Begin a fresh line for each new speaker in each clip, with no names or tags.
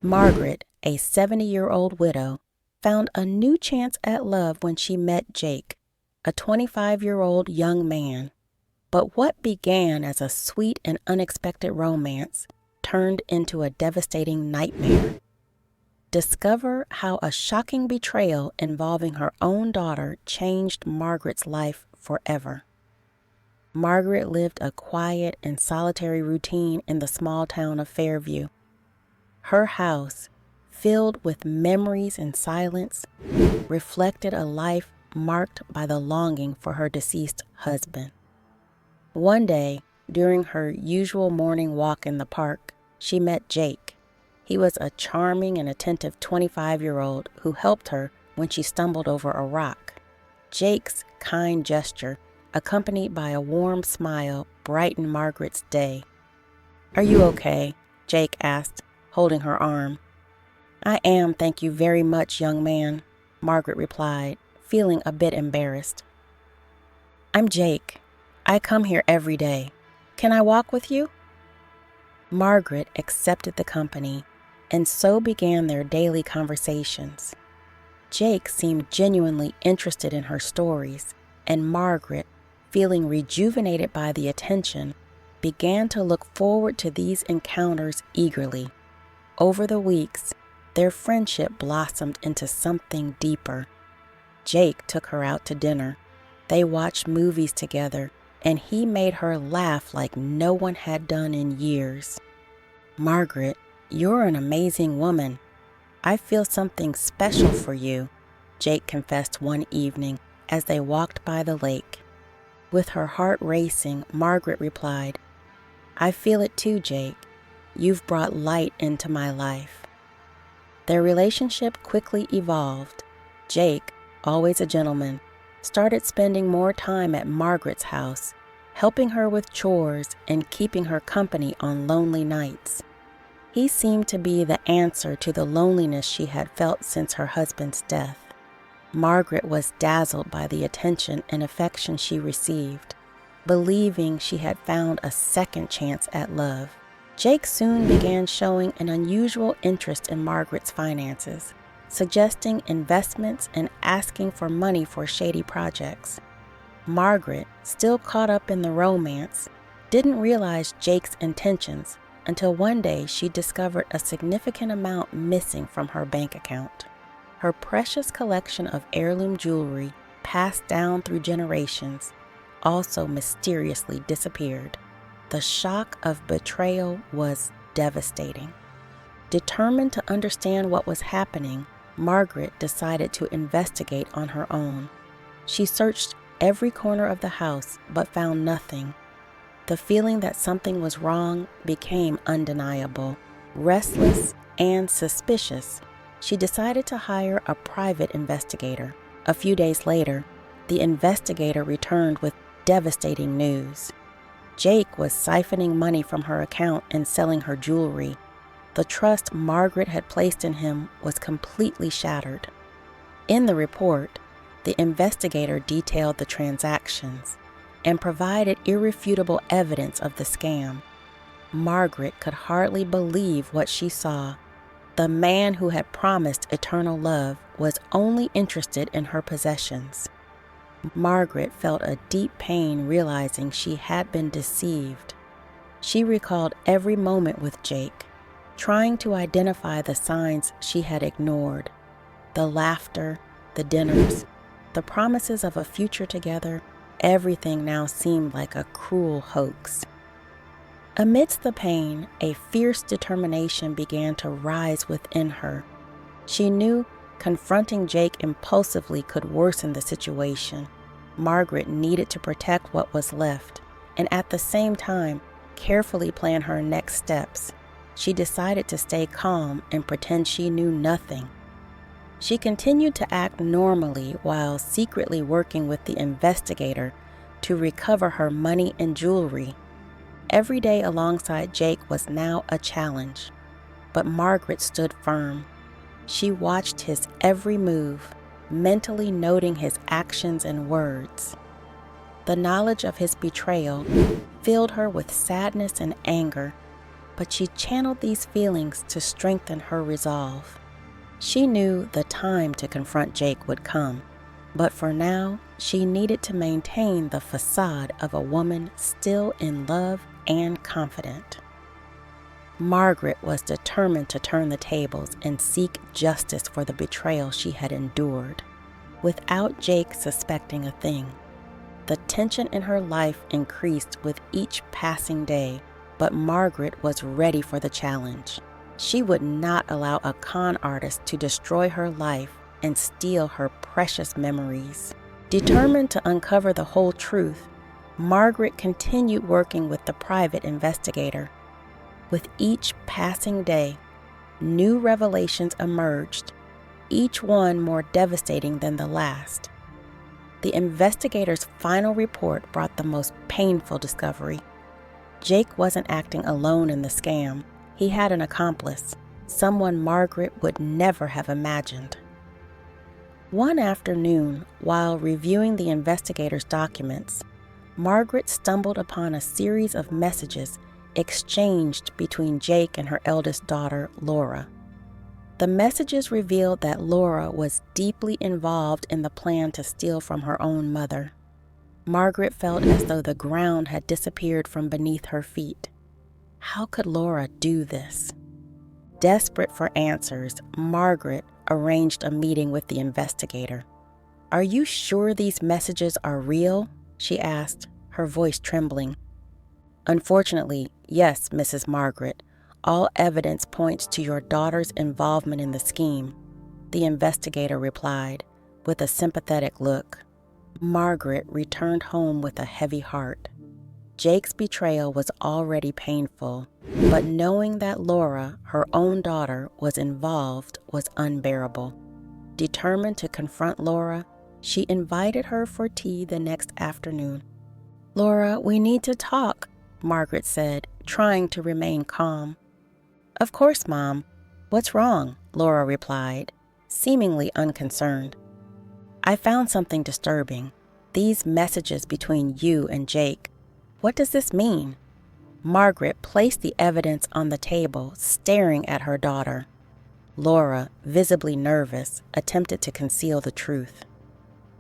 Margaret, a 70-year-old widow, found a new chance at love when she met Jake, a 25-year-old young man. But what began as a sweet and unexpected romance turned into a devastating nightmare. Discover how a shocking betrayal involving her own daughter changed Margaret's life forever. Margaret lived a quiet and solitary routine in the small town of Fairview. Her house, filled with memories and silence, reflected a life marked by the longing for her deceased husband. One day, during her usual morning walk in the park, she met Jake. He was a charming and attentive 25-year-old who helped her when she stumbled over a rock. Jake's kind gesture, accompanied by a warm smile, brightened Margaret's day. "Are you okay?" Jake asked, holding her arm. "I am, thank you very much, young man," Margaret replied, feeling a bit embarrassed. "I'm Jake. I come here every day. Can I walk with you?" Margaret accepted the company, and so began their daily conversations. Jake seemed genuinely interested in her stories, and Margaret, feeling rejuvenated by the attention, began to look forward to these encounters eagerly. Over the weeks, their friendship blossomed into something deeper. Jake took her out to dinner. They watched movies together, and he made her laugh like no one had done in years. "Margaret, you're an amazing woman. I feel something special for you," Jake confessed one evening as they walked by the lake. With her heart racing, Margaret replied, "I feel it too, Jake. You've brought light into my life." Their relationship quickly evolved. Jake, always a gentleman, started spending more time at Margaret's house, helping her with chores and keeping her company on lonely nights. He seemed to be the answer to the loneliness she had felt since her husband's death. Margaret was dazzled by the attention and affection she received, believing she had found a second chance at love. Jake soon began showing an unusual interest in Margaret's finances, suggesting investments and asking for money for shady projects. Margaret, still caught up in the romance, didn't realize Jake's intentions until one day she discovered a significant amount missing from her bank account. Her precious collection of heirloom jewelry, passed down through generations, also mysteriously disappeared. The shock of betrayal was devastating. Determined to understand what was happening, Margaret decided to investigate on her own. She searched every corner of the house but found nothing. The feeling that something was wrong became undeniable. Restless and suspicious, she decided to hire a private investigator. A few days later, the investigator returned with devastating news. Jake was siphoning money from her account and selling her jewelry. The trust Margaret had placed in him was completely shattered. In the report, the investigator detailed the transactions and provided irrefutable evidence of the scam. Margaret could hardly believe what she saw. The man who had promised eternal love was only interested in her possessions. Margaret felt a deep pain realizing she had been deceived. She recalled every moment with Jake, trying to identify the signs she had ignored. The laughter, the dinners, the promises of a future together, everything now seemed like a cruel hoax. Amidst the pain, a fierce determination began to rise within her. She knew confronting Jake impulsively could worsen the situation. Margaret needed to protect what was left, and at the same time, carefully plan her next steps. She decided to stay calm and pretend she knew nothing. She continued to act normally while secretly working with the investigator to recover her money and jewelry. Every day alongside Jake was now a challenge, but Margaret stood firm. She watched his every move, mentally noting his actions and words. The knowledge of his betrayal filled her with sadness and anger. but she channeled these feelings to strengthen her resolve. She knew the time to confront Jake would come, but for now, she needed to maintain the facade of a woman still in love and confident. Margaret was determined to turn the tables and seek justice for the betrayal she had endured, without Jake suspecting a thing. The tension in her life increased with each passing day, but Margaret was ready for the challenge. She would not allow a con artist to destroy her life and steal her precious memories. Determined to uncover the whole truth, Margaret continued working with the private investigator. With each passing day, new revelations emerged, each one more devastating than the last. The investigator's final report brought the most painful discovery. Jake wasn't acting alone in the scam. He had an accomplice, someone Margaret would never have imagined. One afternoon, while reviewing the investigator's documents, Margaret stumbled upon a series of messages exchanged between Jake and her eldest daughter, Laura. The messages revealed that Laura was deeply involved in the plan to steal from her own mother. Margaret felt as though the ground had disappeared from beneath her feet. How could Laura do this? Desperate for answers, Margaret arranged a meeting with the investigator. "Are you sure these messages are real?" she asked, her voice trembling. "Unfortunately, yes, Mrs. Margaret. All evidence points to your daughter's involvement in the scheme," the investigator replied, with a sympathetic look. Margaret returned home with a heavy heart. Jake's betrayal was already painful, but knowing that Laura, her own daughter, was involved was unbearable. Determined to confront Laura, she invited her for tea the next afternoon. "Laura, we need to talk," Margaret said, trying to remain calm. "Of course, Mom. What's wrong?" Laura replied, seemingly unconcerned. "I found something disturbing. These messages between you and Jake. What does this mean?" Margaret placed the evidence on the table, staring at her daughter. Laura, visibly nervous, attempted to conceal the truth.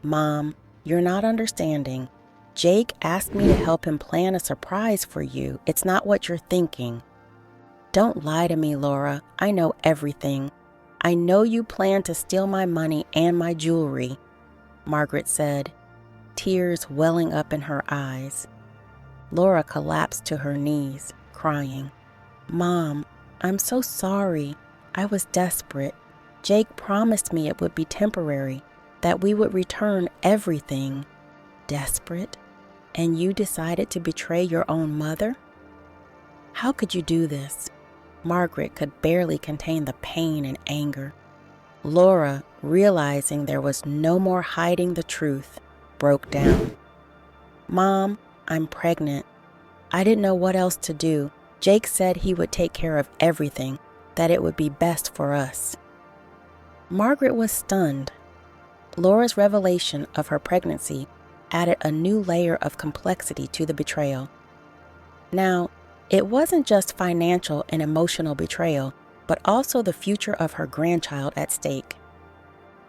"Mom, you're not understanding. Jake asked me to help him plan a surprise for you. It's not what you're thinking." "Don't lie to me, Laura. I know everything. I know you plan to steal my money and my jewelry," Margaret said, tears welling up in her eyes. Laura collapsed to her knees, crying. "Mom, I'm so sorry. I was desperate. Jake promised me it would be temporary, that we would return everything." "Desperate? And you decided to betray your own mother? How could you do this?" Margaret could barely contain the pain and anger. Laura, realizing there was no more hiding the truth, broke down. "Mom, I'm pregnant. I didn't know what else to do. Jake said he would take care of everything, that it would be best for us." Margaret was stunned. Laura's revelation of her pregnancy added a new layer of complexity to the betrayal. Now, it wasn't just financial and emotional betrayal, but also the future of her grandchild at stake.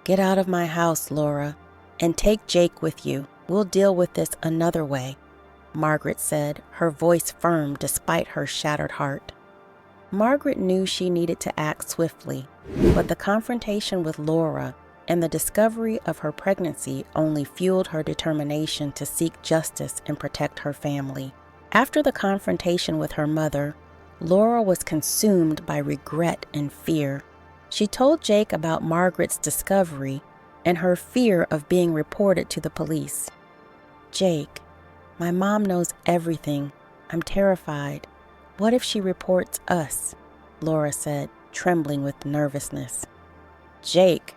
"Get out of my house, Laura, and take Jake with you. We'll deal with this another way," Margaret said, her voice firm despite her shattered heart. Margaret knew she needed to act swiftly, but the confrontation with Laura and the discovery of her pregnancy only fueled her determination to seek justice and protect her family. After the confrontation with her mother, Laura was consumed by regret and fear. She told Jake about Margaret's discovery and her fear of being reported to the police. "Jake, my mom knows everything. I'm terrified. What if she reports us?" Laura said, trembling with nervousness. Jake,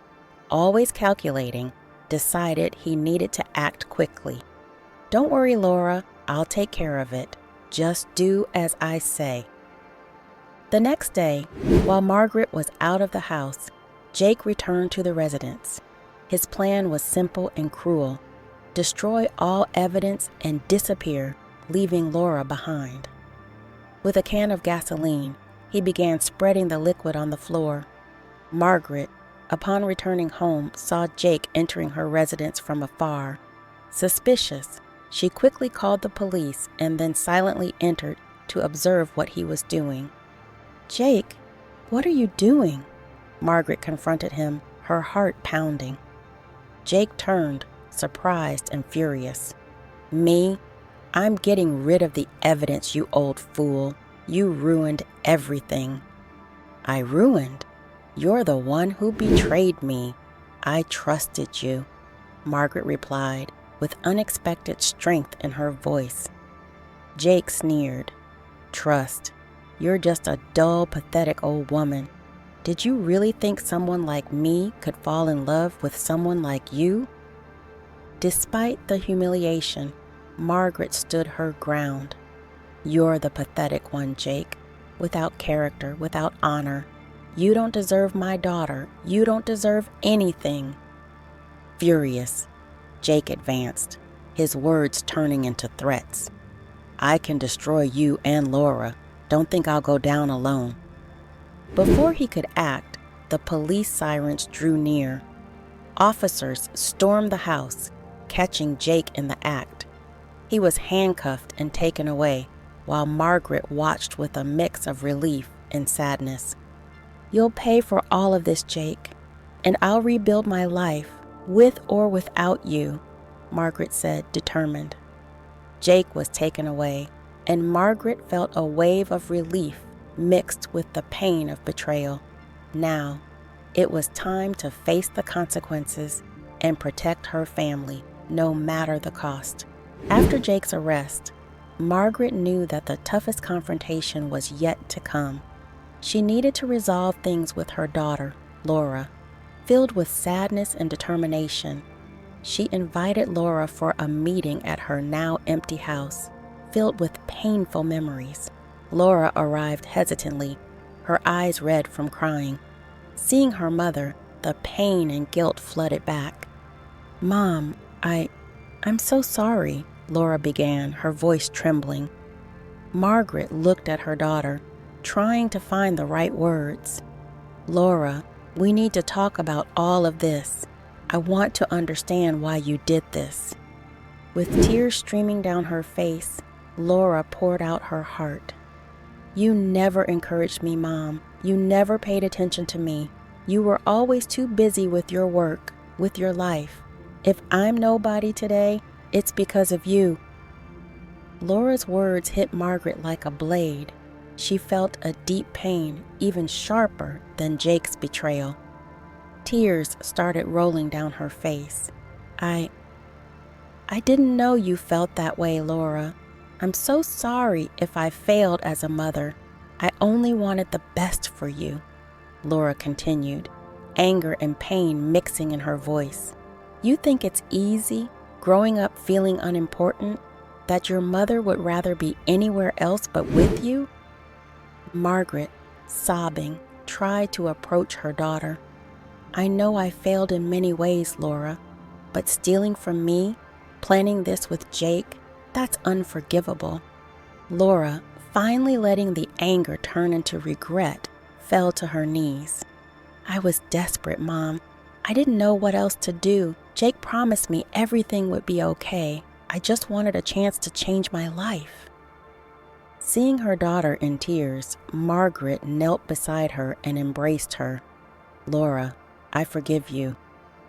always calculating, decided he needed to act quickly. "Don't worry, Laura. I'll take care of it. Just do as I say." The next day, while Margaret was out of the house, Jake returned to the residence. His plan was simple and cruel: destroy all evidence and disappear, leaving Laura behind. With a can of gasoline, he began spreading the liquid on the floor. Margaret, upon returning home, saw Jake entering her residence from afar. Suspicious, she quickly called the police and then silently entered to observe what he was doing. "Jake, what are you doing?" Margaret confronted him, her heart pounding. Jake turned, surprised and furious. "Me? I'm getting rid of the evidence, you old fool. You ruined everything." "I ruined? You're the one who betrayed me. I trusted you," Margaret replied, with unexpected strength in her voice. Jake sneered. "Trust? You're just a dull, pathetic old woman. Did you really think someone like me could fall in love with someone like you?" Despite the humiliation, Margaret stood her ground. "You're the pathetic one, Jake. Without character, without honor. You don't deserve my daughter. You don't deserve anything." Furious, Jake advanced, his words turning into threats. "I can destroy you and Laura. Don't think I'll go down alone." Before he could act, the police sirens drew near. Officers stormed the house, catching Jake in the act. He was handcuffed and taken away, while Margaret watched with a mix of relief and sadness. "You'll pay for all of this, Jake, and I'll rebuild my life, with or without you," Margaret said, determined. Jake was taken away, and Margaret felt a wave of relief mixed with the pain of betrayal. Now, it was time to face the consequences and protect her family, no matter the cost. After Jake's arrest, Margaret knew that the toughest confrontation was yet to come. She needed to resolve things with her daughter, Laura. Filled with sadness and determination, she invited Laura for a meeting at her now empty house, filled with painful memories. Laura arrived hesitantly, her eyes red from crying. Seeing her mother, the pain and guilt flooded back. "Mom, I'm so sorry," Laura began, her voice trembling. Margaret looked at her daughter, trying to find the right words. "Laura, we need to talk about all of this. I want to understand why you did this." With tears streaming down her face, Laura poured out her heart. "You never encouraged me, Mom. You never paid attention to me. You were always too busy with your work, with your life. If I'm nobody today, it's because of you." Laura's words hit Margaret like a blade. She felt a deep pain, even sharper than Jake's betrayal. Tears started rolling down her face. I didn't know you felt that way, Laura. I'm so sorry if I failed as a mother. I only wanted the best for you," Laura continued, anger and pain mixing in her voice. "You think it's easy, growing up feeling unimportant, that your mother would rather be anywhere else but with you?" Margaret, sobbing, tried to approach her daughter. "I know I failed in many ways, Laura, but stealing from me, planning this with Jake, that's unforgivable." Laura, finally letting the anger turn into regret, fell to her knees. "I was desperate, Mom. I didn't know what else to do. Jake promised me everything would be okay. I just wanted a chance to change my life." Seeing her daughter in tears, Margaret knelt beside her and embraced her. "Laura, I forgive you,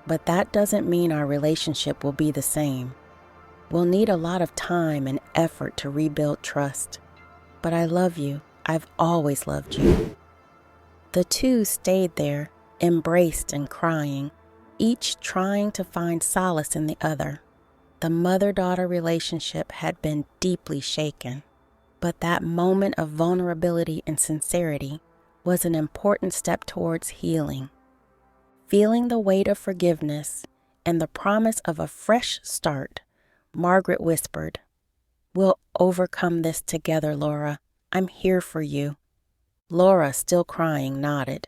but that doesn't mean our relationship will be the same. We'll need a lot of time and effort to rebuild trust. But I love you. I've always loved you." The two stayed there, embraced and crying, each trying to find solace in the other. The mother-daughter relationship had been deeply shaken, but that moment of vulnerability and sincerity was an important step towards healing. Feeling the weight of forgiveness and the promise of a fresh start, Margaret whispered, "We'll overcome this together, Laura. I'm here for you." Laura, still crying, nodded.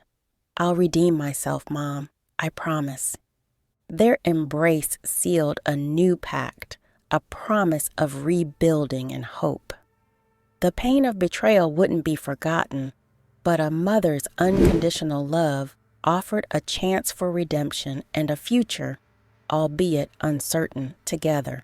"I'll redeem myself, Mom. I promise." Their embrace sealed a new pact, a promise of rebuilding and hope. The pain of betrayal wouldn't be forgotten, but a mother's unconditional love offered a chance for redemption and a future, albeit uncertain, together.